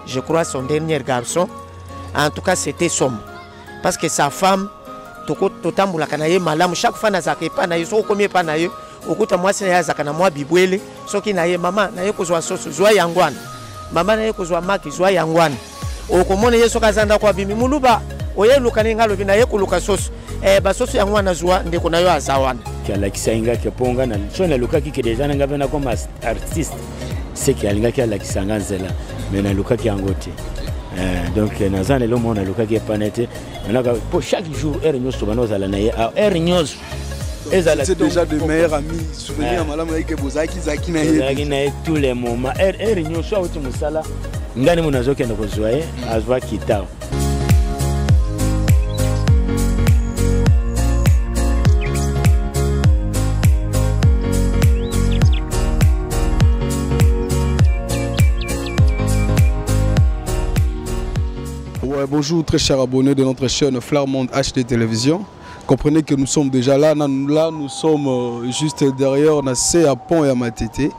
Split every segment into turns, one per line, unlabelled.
je crois son dernier garçon. En tout cas, c'était Somme. Parce que sa femme, totamboula kanaye malamu, chaque fois nazake pa na yo, so komie pa na yo, okuta mwasi na yazaka na mwa bibwele, soki na ye mama na ye kozwa soso zwa yangwana. Mama na ye kozwa maki zwa yangwana. Okomone ye soka zanda kwa bimi muluba, oye lukani ngalo bina ye kuluka soso. Basoso yangwana zwa ndeko na yo azawana.
Kala kisainga keponga na chona luka ki deja nga vena comme artiste. C'est qui alinga ki ala kisanga nzela, mais na luka ki angoti. Donc nazane lo mona luka ki panete. Pour chaque jour heure nyoso banoza la naye heure nyoso.
C'est déjà de meilleurs amis. Souvenir malamu avec bozaki zaki na ye.
Tous les moments heure nyoso auti musala. Ngani munazoke na kozwaye azwa kitao.
Bonjour très chers abonnés de notre chaîne Fleur Monde HD Télévision. Comprenez que nous sommes déjà là. Là nous sommes juste derrière Nassé à Pont et à Matete.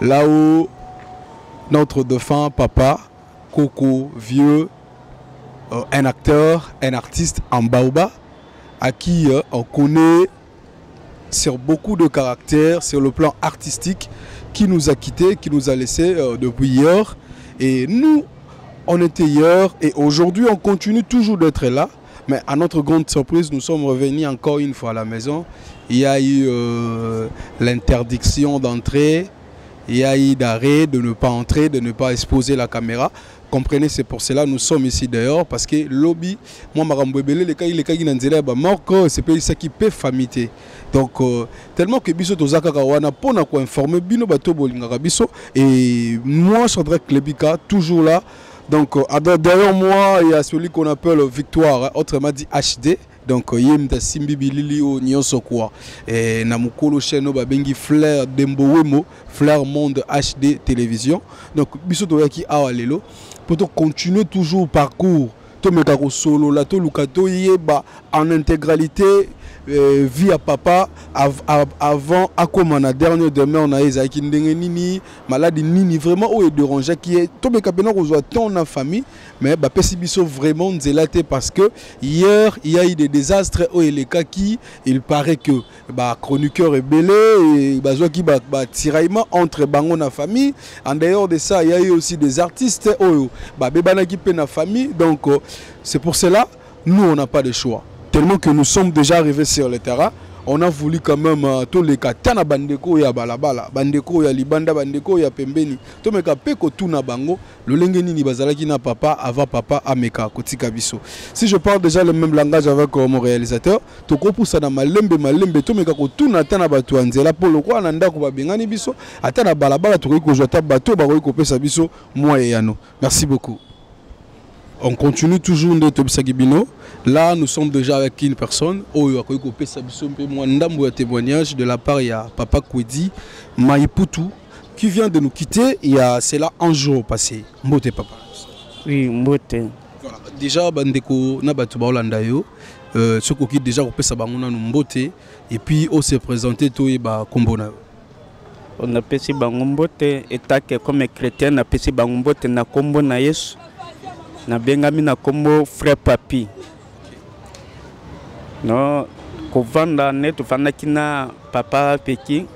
Là où notre défunt papa, Coco, vieux, un acteur, un artiste en Baoba, à qui on connaît sur beaucoup de caractères, sur le plan artistique, qui nous a quittés, qui nous a laissés depuis hier. Et nous, on était hier et aujourd'hui on continue toujours d'être là. Mais à notre grande surprise, nous sommes revenus encore une fois à la maison. Il y a eu l'interdiction d'entrer. Il y a eu d'arrêt de ne pas entrer, de ne pas exposer la caméra. Comprenez, c'est pour cela que nous sommes ici dehors. Parce que lobby, moi, les cas qui n'ont c'est pas ça qui peut famiter. Donc, tellement que biso tozaka kawana pour nous informer bino bato bolinga biso et moi, Chandra Klebika, toujours là. Donc, derrière moi, il y a celui qu'on appelle Victoire, autrement dit HD. Donc, il y a Simbi Bilili au Nyosokwa. Et Namukolo Cheno Babengi Fleur Dembowemo, Fleur Monde HD Télévision. Donc, Bisoto Yaki Awalelo. Pour continuer toujours le parcours, Tomekaro Solo, Lato Lukato Yeba en intégralité. Vie à papa avant à comme on a dernier demain on a Isaac Nini maladie Nini vraiment où est dérangé qui est tombé capena reçoit ton en famille mais bah Pessibiso vraiment zélaté parce que hier il y a eu des désastres où les cas qui il paraît que bah chroniqueur est belé et bah qui bah tiraillement entre bango na famille en dehors de ça il y a eu aussi des artistes où bah bébana qui peine la famille donc c'est pour cela nous on n'a pas de choix. Tellement que nous sommes déjà arrivés sur le terrain, on a voulu quand même tous les cas. Tana bandeko ya balabala, bandeko ya libanda, bandeko ya pembeni. Tomeka peko tuna bango, le lengeni ni bazalaki na papa avant papa ameka kotika biso. Si je parle déjà le même langage avec mon réalisateur, toko poussa na malembe tomeka ko tuna tana batu anzela polo ko ananda ko babengani biso, atana balabala tokoki ko jota bato ba ko pesa biso moi et yano. Merci beaucoup. On continue toujours de Tobisagibino. Là, nous sommes déjà avec une personne. Un témoignage de la part de Papa Kwedi Maïpoutou qui vient de nous quitter. C'est là un jour passé. Mbote Papa.
Oui, Mbote.
Voilà. Déjà, Bandeko Nabatuba Olandayo. Ce qui déjà au Pesa Bangona Mbote. Et puis, on s'est présenté tout et Kombona.
On a Pessi Bangombote. Et comme chrétien, on a Pessi Bangombote na Kombona Yesu. Na bengami na kombo frère papi no kovanda ne tofanda kina papa peki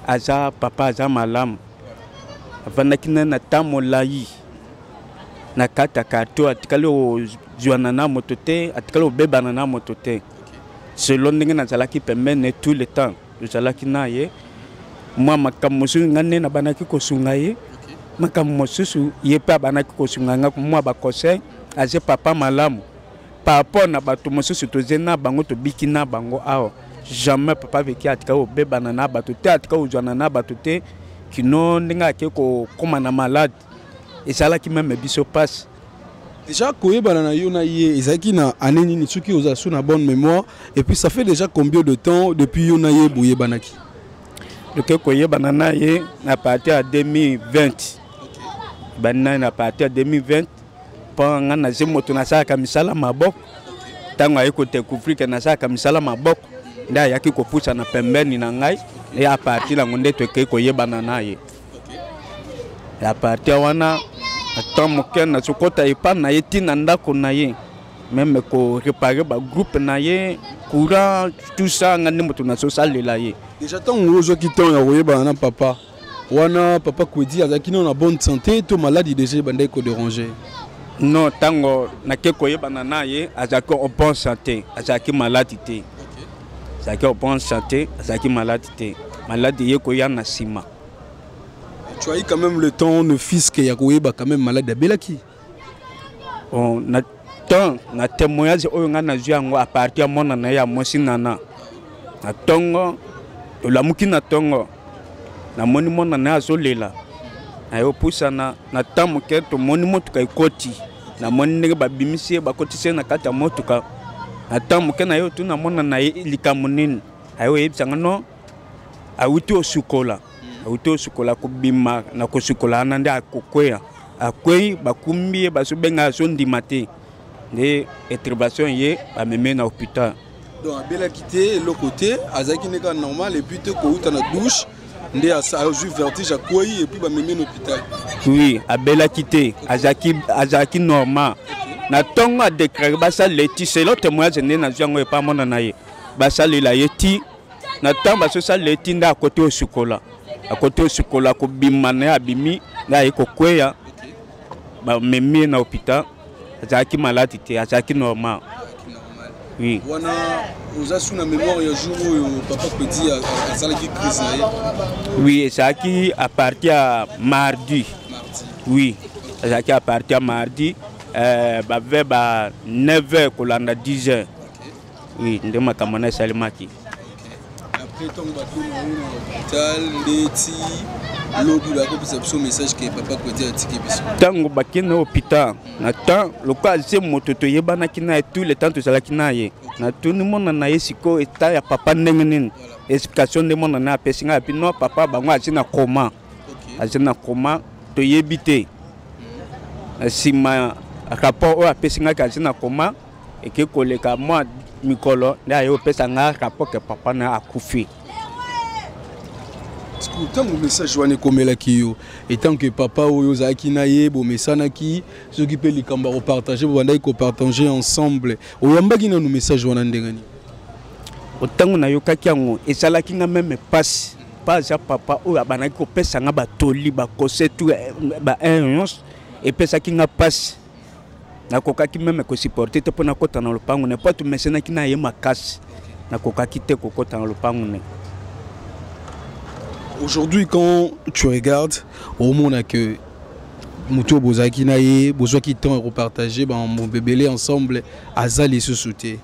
aza papa aza malamu avanda kina na tamolai na kata kato atikali ozwana na moto te atikali obebana na moto te selon ndenge nazalaki pembeni tout le temps ozalaki na ye mwa makambo mosusu ngane na banaki kosunga ye makambo mosusu ye pe abanaki kosunga nga mwa bakosei aze papa malamu par rapport na bato mosusu toze na bango tobiki na bango awa jamais papa veki atika obebana na bato te atika ozwana na bato te kino ndenge ake kokoma na malade ezalaki meme biso pasi.
Déjà koyebana na yo na ye ezalaki na année nini soki oza sous na bonne mémoire et puis ça fait déjà combien de temps depuis yo na ye boyebanaki?
Le koyebana na ye na partir à 2020. Banana à partir de 2020 pendant na zemoto na saka misala maboko tango ayeko découvrir que na saka misala maboko nda yaki ko pusa na pembeni na ngai et à partir la ngonde to ke ko yebana na ye à partir wana ata moke na sokota epa na ye ti na ndako na ye même ko réparer ba groupe na ye courant tout ça ngandi moto na so salela ye
déjà tant ozo ki tant ya koyeba na papa wana papa Kwedi azaki na bonne santé to maladie déjà bandai ko déranger
non tango na ke koyeba na ye azaki en bonne santé azaki maladie te azaki en bonne santé azaki maladie te maladie ye ko ya na sima.
Tu as eu quand même le temps de fils que Yakoeba quand même malade belaki.
On a tant na témoignage o nga na zuango à partir mona na ya mosinana. Na tongo to la mukina tongo. Na moni mona na azolela. Ayo pusana na tamu ke to moni motuka ikoti. Na moni ne ba bimisi ba kotise na kata motuka. Na tamu ke na yo tu na mona na likamunini. Ayo yebsanga no awuti osukola. Auto sukola kubima na kusukola nande akokwea akwei bakumbi basubenga sondi mate de intervention ye ba meme na hôpital
donc abela quitté le côté azaki neka normal et puis te ko uta na douche ndé a eu vertige akwei et puis ba meme na hôpital
oui abela quitté azaki normal na tonga déclarer basa leti c'est le témoignage né na jango e pa mona na ye basa lela yeti na tamba so sa leti nda côté au sukola à côté sukola ko bimane abimi na iko kweya ba memi na hôpital azaki malade te azaki normal oui
wana ozasu na mémoire ya jour papa Kwedi a salaki crise
oui azaki à partir mardi oui azaki à partir mardi ba ve ba 9h ko landa 10h oui ndema kamana salimaki tango bakina hôpital na temps loka ze moto to yebana kina tout le temps to sala kina ye na tout le monde na yesiko eta ya papa ndengene explication de monde na pesinga pino papa bango azina koma to yebite sima rapport o pesinga azina koma et que koleka moi mikolo na yo pesa nga rapport que papa na akufi.
Tant que message wana komela kiyo et tant que papa oyo zaki na ye bo mesana ki ceux qui peut les kamba partager bo bandai ko partager ensemble oyambaki na no message wana ndengani
otango na yo kakiango esala kinga même passe pas ja papa oyo abanaki ko pesa nga batoli ba kosetu ba un et pesa kinga passe na kokaki même ko supporter te pona kota na lopango ne pas tu mesena kina ye makasi na kokaki te kokota na lopango ne.
Aujourd'hui, quand tu regardes, au monde que Mouto Bozaki Naye, Bozaki Tan repartagé, mon bébé ensemble, Azali se soutient.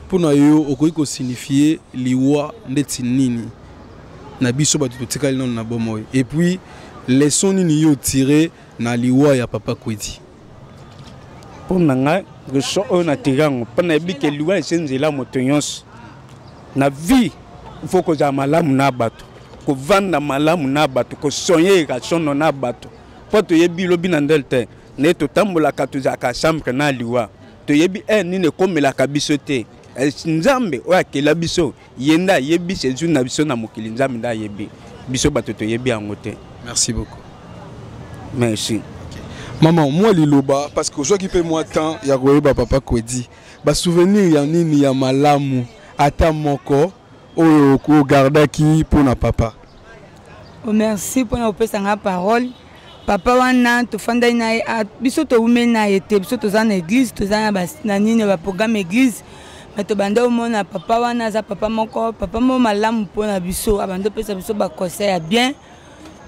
Pour nous, au quoi signifier liwa netinini, nabiso batu tikali non na bomoy. Et puis les sons ni yo tiré na liwa ya papa Kwedi.
Pour nanga, le son on a tiré, pour na bi que liwa senzela motonyos. Na vie, il faut que jamala na bato. Ko vanda malamu na bato ko sonye ka sono na bato poto yebi lobi na ndelte ne to tambola ka to zaka chambre na liwa to yebi ni ne komela ka biso te nzambe o akela biso yenda yebi sezu na biso na mokili nzambe nda yebi biso bato to yebi angote.
Merci beaucoup.
Merci.
Maman, moi liloba parce que je qui peut moi temps ya koyeba papa Kwedi ba souvenir ya nini ya malamu ata moko oyo ko gardaki pour na papa.
Oh, merci pour na opesa nga parole. Papa wana to fanda na biso to umena ete biso to za na église to za na nini ba programme église mais to banda mona papa wana za papa moko papa mo malamu pour na biso abando pesa biso ba conseil bien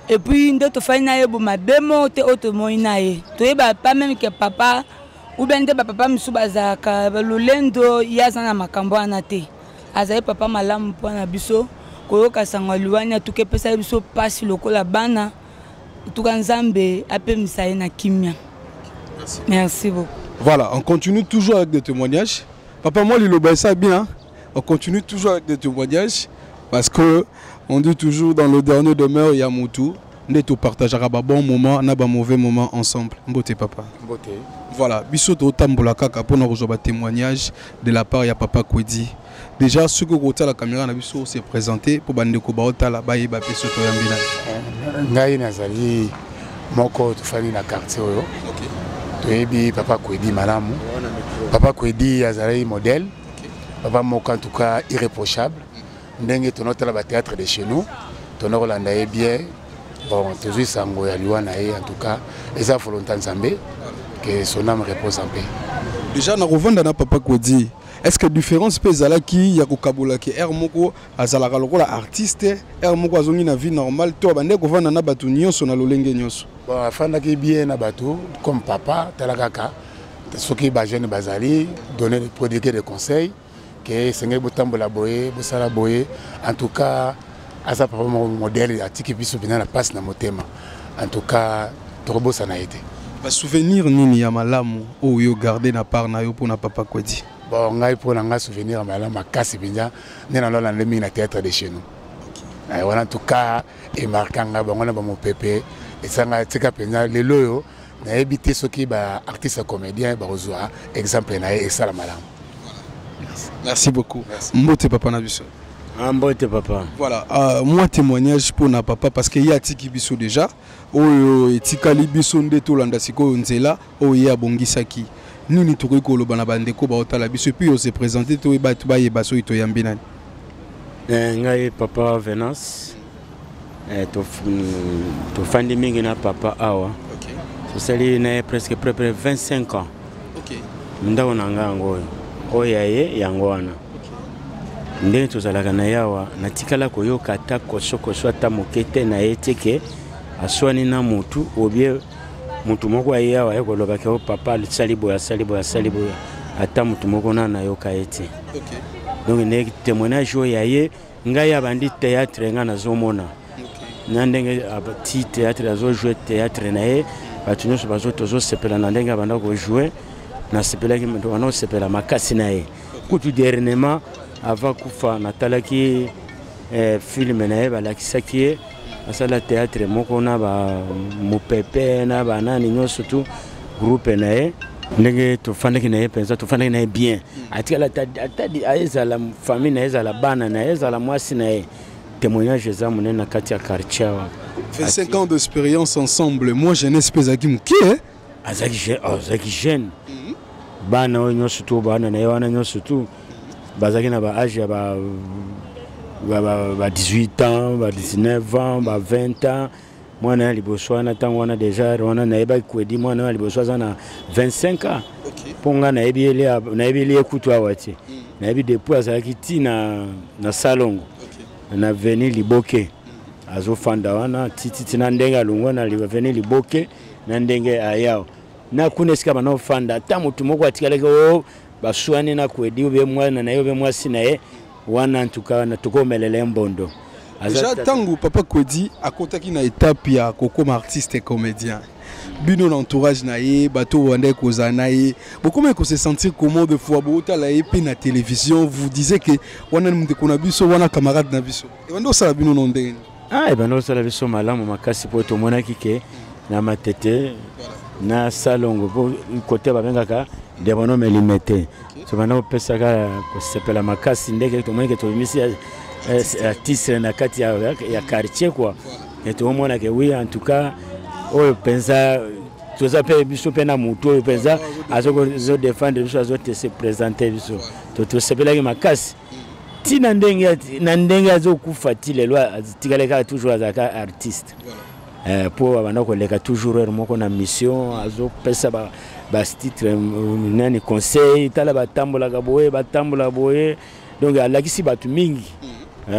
et puis ndo to fa na yebo mabemo te auto mo na ye to yeba pas même que papa ou bien de papa misu bazaka lolendo yaza na makambo ana te azaye papa malamu pour na biso koyoka sangwa luwanya tuke pesa biso passe lokola bana tuka nzambe apemisa ye na kimia. Merci beaucoup.
Voilà, on continue toujours avec des témoignages. Papa moi liloba ça bien, on continue toujours avec des témoignages parce que on dit toujours dans le dernier demeure il y a Moutou, on tout partagera ba bon moment na ba mauvais moment ensemble. Mbote papa. Mbote. Voilà, biso to tambola kaka pour nous rejoindre témoignage de la part ya papa Kwedi. Déjà ce que la caméra na biso s'est présenté pour bande ko baota la baye ba peso to yambina.
Ngai nazali moko tofani na quartier oyo toyebi papa Kwedi malamu papa Kwedi azalaki modèle papa moko en tout cas irréprochable ndenge tonotala ba théâtre de chez nous tonokolanda ye bien bon tozwi sango ya liwa na ye en tout cas eza volonté nzambe que son âme repose en paix.
Déjà na kovanda na papa Kwedi, est-ce que différence peut ezalaki ya kokabola ke air moko azalaka lokola artiste air moko azongi na vie normale to bande kovanda na bato nyonso na lolenge nyonso?
Bon afandaki bien na bato comme papa talakaka soki ba jeune bazali donner prodiguer des conseils que sengeli botambola boye bosala boye en tout cas asa papa modèle atiki biso bina na passe na motema en tout cas tokobosa na été.
Ba souvenir nini ya malamu oyo garder na part na yo pona papa Kwedi?
Bon ngai pona nga souvenir malamu makasi binja nena lola ndemi na théâtre de chez nous. Wana en tout cas et marquanga bangona ba mon pépé et sanga tika penza lelo yo na ebité soki ba artiste comédien ba ozwa exemple na e sala malamu.
Merci beaucoup. Mbote papa na biso.
Mbote papa.
Voilà, moi témoignage pour na papa parce qu'il y a tiki biso déjà. Oyo etikali biso nde to landa siko nzela oyo ya bongisaki. Nini tokoki koloba na bandeko ba otala biso puis on se présenter to ba to ba yebaso ito yambinani.
Ngai papa Venance. To fandi mingi na papa awa. OK. So sali na presque près 25 ans. OK. Ndao nanga ngoyo. Oya ye yango wana. Ndenge tozalaka na yawa natikala koyoka ata koso ata mokete na ye teke aswani na mutu obie mutu moko ya yawa ekoloba ke papa alisali boya ata mutu moko na yoka ete. Okay. Donc ne témoignage ya ye ngai abandi théâtre nga nazomona. Okay. Na ndenge abati théâtre azo jouer théâtre na ye batu nyonso bazo tozo sepela na ndenge abanda ko jouer na sepela ki ndo wana sepela makasi na ye. Kutu dernièrement avant kufa natalaki film na ye balakisaki asala théâtre moko na ba mopepe na banani nyonso tu groupe na ye ndenge tofandaki na ye penza tofandaki na ye bien atikala atadi aezala famille na ezala bana na ezala mwasi na ye témoignage eza monene na kati ya quartier.
25 ans d'expérience ensemble, moi jeunesse pezaki mukie
azaki jeune bana oyo nyonso tu bana na ye wana nyonso tu bazaki na ba âge ya ba 18 ans, ba 19 ans, ba 20 ans. Moi na liboso wana tango wana déjà wana na yeba Kwedi moi na liboso na 25 ans. OK. Ponga na yebili ekutu awati. Na yebi depuis azaki ti na salongo. OK. Na veni Liboke. Azo fanda wana titi na ndenga lungo na veni Liboke na ndenge ayao. Na kuneska bana fanda ta mutu moko atikala ko baswani na Kwedi ube mwana na yobe mwasi na ye wana ntuka na tukomelele mbondo.
Déjà tango papa Kwedi akotaki na étape ya kokoma artiste et comédien. Bino l'entourage na ye bato wande koza na ye. Comment qu'on se sentir comment de fois bota la épée na télévision vous disiez que wana mde kona biso wana camarade na biso. Et wando sala bino nondeni.
Ah et ben no sala biso malamu makasi po to mona kike na matete na salongo po côté babengaka de bono melimete. So bana pesa ka ko sepela makasi ndeke to mona ke to misi artiste na kati ya quartier quoi. Et tout le monde que oui en tout cas o pensa tout ça peut biso pena muto pensa azo défendre biso azo se présenter biso to sepela ki makasi tina ndenge azo kufatile lwa tikaleka toujours azaka artiste pour abana ko leka toujours moko na mission azo pesa ba titre nani conseil tala batambola boye donc alakisi batu mingi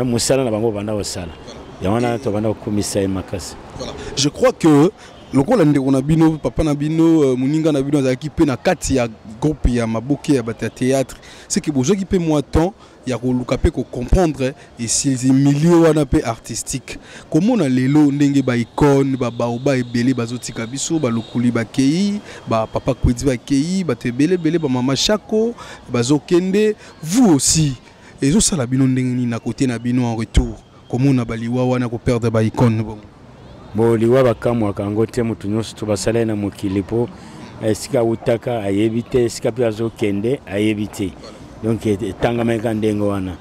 musala na bango banda osala yamana to banda komisa makasi.
Je crois que le rôle on a bino papa na bino muninga na bino azaki pe na kati ya groupe ya maboke ya bata théâtre c'est que bozo qui pe moi temps ya ko luka pe ko comprendre et ces milieux wana pe artistique comment na lelo ndenge ba icône ba baoba ebele bazotika biso ba lokuli ba kei ba papa Kwedi ba kei ba tebele bele ba mama Chako bazokende vous aussi et zo sala bino ndenge ni na côté na bino en retour comment na baliwa wana ko perdre ba icône
bon liwa bakamwa kango te mutu nyonso to basala na mokilipo esika utaka ayebite esika pia zokende ayebite donc tanga meka ndengo wana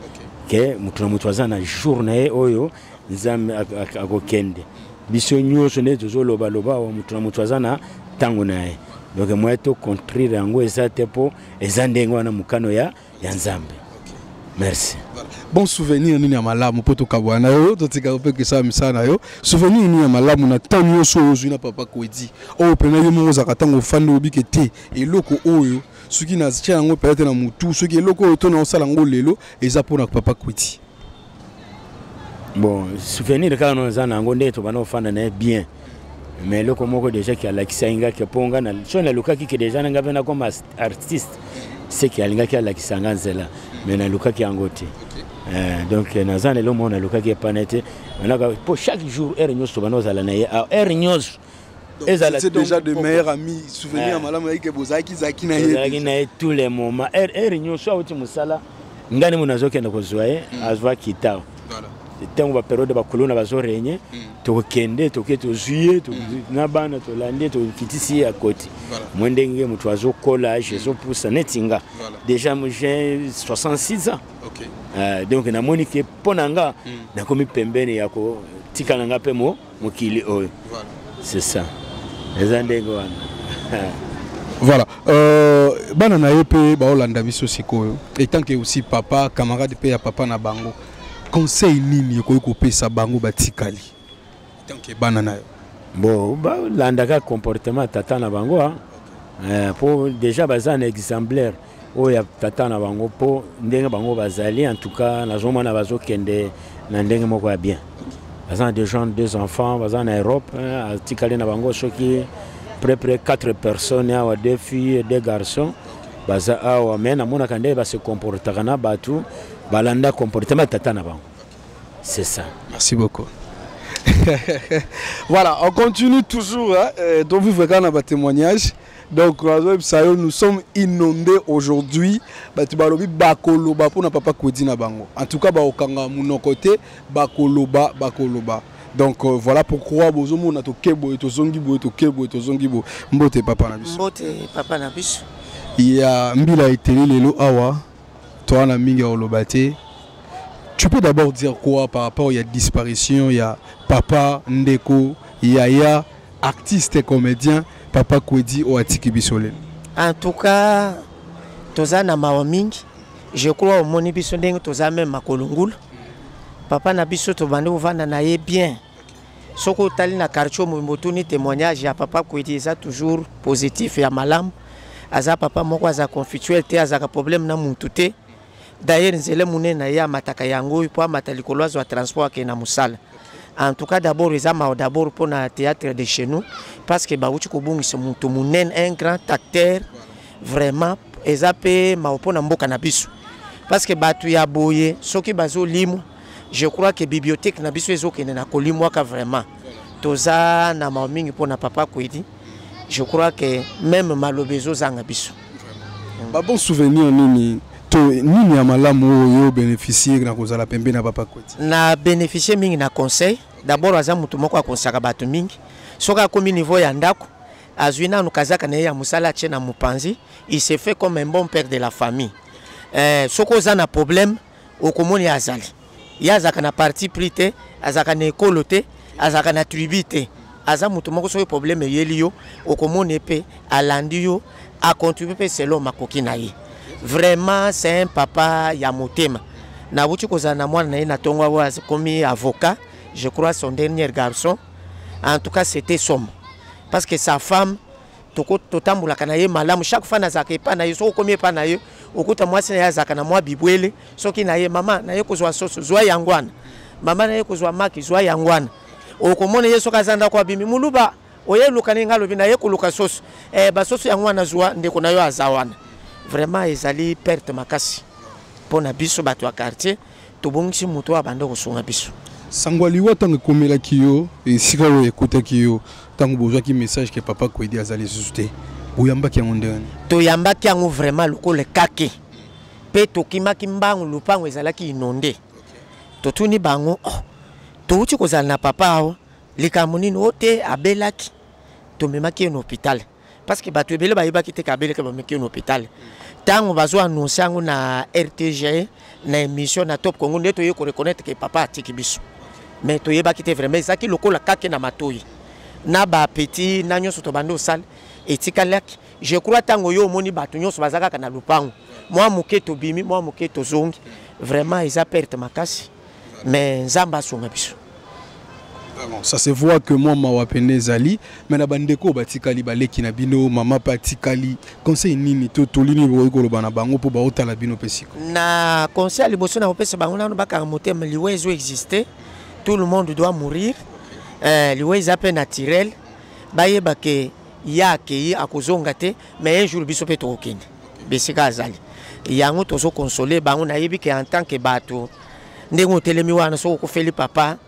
ke mutu na mutu azana journée oyo nzambe akokende biso nyonso nde tozoloba mutu na mutu aza na ntango na ye. Donc moi tocontrire yango eza te mpo eza ndenge wana mokano ya Nzambe. Merci.
Voilà. Bon souvenir nini ya malamu po tokabwana yo totika mpe kesa misana yo. Souvenir nini ya malamu na temps nyonso ozwi na papa Kwedi. O pena yo mo zaka tango fandi obike te eloko oyo soki na tia yango peut-être na mutu soki eloko oyo to na osala ngo lelo eza pona papa Kwedi.
Bon, souvenir kaka no za nango nde to bana ofanda na bien. Mais le comment déjà qui a l'acquis inga qui ponga na so na luka qui déjà nga vena comme artiste c'est qui alinga qui a l'acquis nganzela mais na luka qui angote donc na zane le monde na luka qui panete na pour chaque jour er nyos to bana zala na er nyos
c'est déjà de meilleurs amis souvenir malamu yake bozaki zaki na
ye tous les moments er nyos auti musala ngani munazoke na kozwaye azwa kitao. Tant que période de colonne va se régner, tu kende, tu que tu juillet, tu nabana, tu landé, tu quittes à côté. Moi dengue, mon oiseau collage, je pour ça netinga. Déjà j'ai 66 ans. Donc na monique ponanga, na komi pembeni yako tikananga pe mo mokili oyo. C'est ça. Les andengo wana.
Voilà. Bana na yepe ba Olanda biso sikoyo. Et tant que aussi papa, camarade pe ya papa na bango. Conseil nini ko pesa bango batikali tant que banana
bon ba landaka comportement tata na bango pour déjà bazan exemplaire o ya tata na bango po ndenge bango bazali en tout cas na zoma na bazo kende na ndenge moko ya bien bazan des gens deux enfants bazan en Europe atikali na bango soki près 4 personnes ou 2 filles et 2 garçons baza awa mena mona kande ba se comportaka na batu balanda comportement tata na bango. C'est ça.
Merci beaucoup. Voilà, on continue toujours donc vous verrez dans témoignage. Donc nous sommes inondés aujourd'hui. Bakoloba pour na papa Kwedi na bango. En tout cas ba okanga mon côté bakoloba. Donc voilà pourquoi bozomo na to kebo to zongi bo to kebo to zongi bo mbote papa na biso.
Mbote papa na biso.
Il y a mbila eteli lelo awa. Toi na mingi olobate. Tu peux d'abord dire quoi par rapport à la disparition, il y a papa Ndeko, Yaya, artiste et comédien, papa Kwedi ou Atiki Bissolé.
En tout cas, toza na mawamingi, je crois au moni biso ndenge toza même makolungulu. Papa na biso to bande ovanda na ye bien. Soko tali na quartier mboto ni témoignage ya papa Kwedi ça toujours positif ya malam. Aza papa moko aza conflictuel te aza ka problème na muntu te. D'ailleurs, nzele munena ya mataka yango po matalikolozo wa transport ke na musala. En tout cas d'abord ils ont d'abord pour na théâtre de chez nous parce que bauchi ko bungisa muntu munene un grand acteur vraiment ezape maopona mboka na biso. Parce que batu ya boye soki bazo limu je crois que bibliothèque na biso ezokene na kolimwa ka vraiment. Toza na mamingi pour na papa Kwedi. Je crois que même malobezo zanga biso.
Ba bon souvenir nini nini ya malamu yo bénéficier na kozala pembe na papa Kwedi.
Na bénéficier mingi na conseil. D'abord aza mutu moko akonsaka batu mingi. Soka komi niveau ya ndako azwina nukazaka na ya musala tche na mupanzi, il se fait comme un bon père de la famille. Soko za na problème okomoni azali. Yazaka na parti prité, azaka na ekolo te, azaka na tribu te. Aza mutu moko so problème yeli yo okomoni pe alandi yo a contribuer selon makoki na ye. Vraiment c'est un papa ya motema. Na buti kozana mwana na ye na tongo wa comme avocat, je crois son dernier garçon. En tout cas c'était somme. Parce que sa femme totambula kana ye malamu chaque fois na zaka pa na ye so komi pa na ye okuta mwasi na zaka na mwa bibwele soki na ye mama na ye kozwa soso zwa yangwana mama na ye kozwa maki zwa yangwana okomona ye soka zanda kwa bimi muluba oye lukani ngalo bina ye kuluka soso ba soso yangwana zwa ndeko na yo azawana. Vraiment ezali perte makasi pona biso bato ya quartier tobongisi mutu wa bando kosunga biso.
Sangwaliwa tango komela kiyo et sika wo écouter kiyo tango bozwa ki message que papa Kwedi azali susute oyamba ki ngondeni
to yamba ki ngo vraiment lokole kake pe to kimaki mbangu lupango ezalaki inonde to tuni bango to uti kozala na papa awo likamunini ote abelaki to memaki en hôpital parce que bato ebele bayebaki te kabeleke bameki en hôpital tango bazo annoncer ngo na RTG na émission na Top Congo ndeto ye ko reconnaître que papa atiki biso. mais toyebaki te vraiment ezaki lokola kake na matoi na ba petit na nyonso to bando sale etikalaki je crois tango yo moni bato nyonso bazaka kana lupango moi moke to bimi moi moke to zongi vraiment eza perte makasi mais nzamba songa biso.
Ça se voit que moi mawapene zali mais na bandeko batikali baleki na bino mama patikali conseil nini to tolini boyiko lo bana bango po ba otala bino pesiko
na conseil liboso na opesa bango na ba karamotem liwe ezo exister tout le monde doit mourir liwe eza pe naturel baye bake yake akozonga te mais un jour biso pe to okende besika azali yango tozo consoler bango na yebi ke en tant que bato ndengo telemi wana so ko feli papa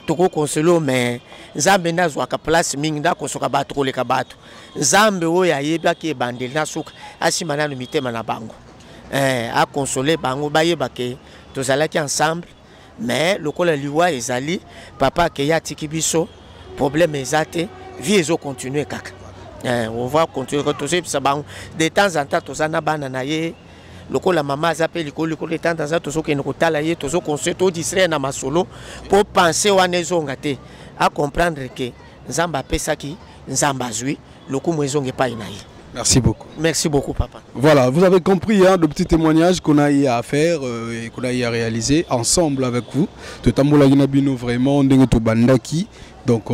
toko konsolo mais nzambe nazwaka place mingi ndakosoka bato koleka bato nzambe oyo ayebaki ebandeli nasuka asima nanu mitema na bango a consoler bango bayebake tozalaki ensemble mais lokola liwa ezali papa ke ya tiki biso problème ezate vie ezo continuer kaka on va continuer tozebisa bango de temps en temps tozana bana na ye lokola mama azape likolo de temps en temps tozokende kotala ye tozo conseiller to distraire na masolo pour penser wana ezonga te à comprendre que nzamba pesaki nzamba zui lokumu ezonge pa ina ye.
Merci beaucoup.
Merci beaucoup, papa.
Voilà, vous avez compris hein, le petit témoignage qu'on a eu à faire et qu'on a eu à réaliser ensemble avec vous. Totambola Ginabino vraiment ndenge to bandaki. Donc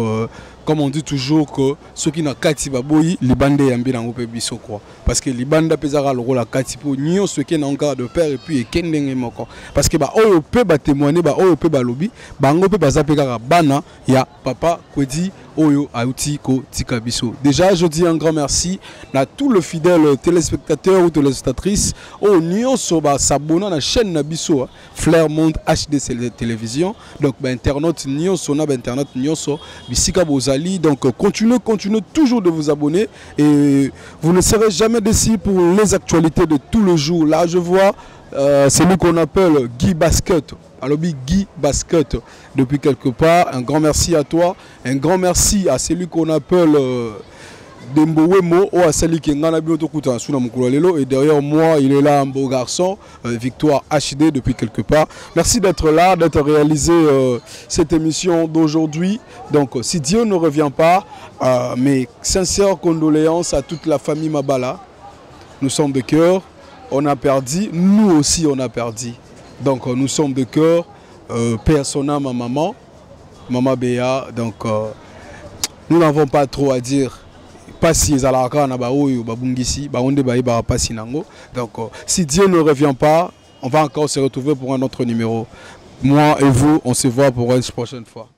comme on dit toujours que ceux qui n'ont pas de les bandes yambi n'ont pas biso quoi. Parce que les bandes pesara le rôle à katipo nio ceux qui n'ont encore de père et puis kendenge moko. Parce que bah on peut ba témoigner bah on peut ba lobby bah on peut ba zapeka bana ya papa kwedi oyo auti ko tikabiso. Déjà je dis un grand merci à tous les fidèles téléspectateurs ou téléspectatrices au nio so ba s'abonner à la chaîne nabiso Flair Monde HD télévision. Donc bah internaute nio so na ba internaute nio so bisika bozali. Donc continuez toujours de vous abonner et vous ne serez jamais déçus pour les actualités de tous les jours. Là je vois celui qu'on appelle Guy Basket. Alors Guy Basket depuis quelque part, un grand merci à toi, un grand merci à celui qu'on appelle Dembowemo ou à celui qui est et derrière moi il est là un beau garçon, Victoire HD depuis quelque part. Merci d'être là, d'être réalisé cette émission d'aujourd'hui. Donc si Dieu ne revient pas, mes sincères condoléances à toute la famille Mabala. Nous sommes de cœur, on a perdu, nous aussi on a perdu. Donc nous sommes de cœur, persona ma maman, maman Béa, donc nous n'avons pas trop à dire. Pas si Zalaka na baoyo babungisi, baonde baï ba pasi nango. Donc si Dieu ne revient pas, on va encore se retrouver pour un autre numéro. Moi et vous, on se voit pour une prochaine fois.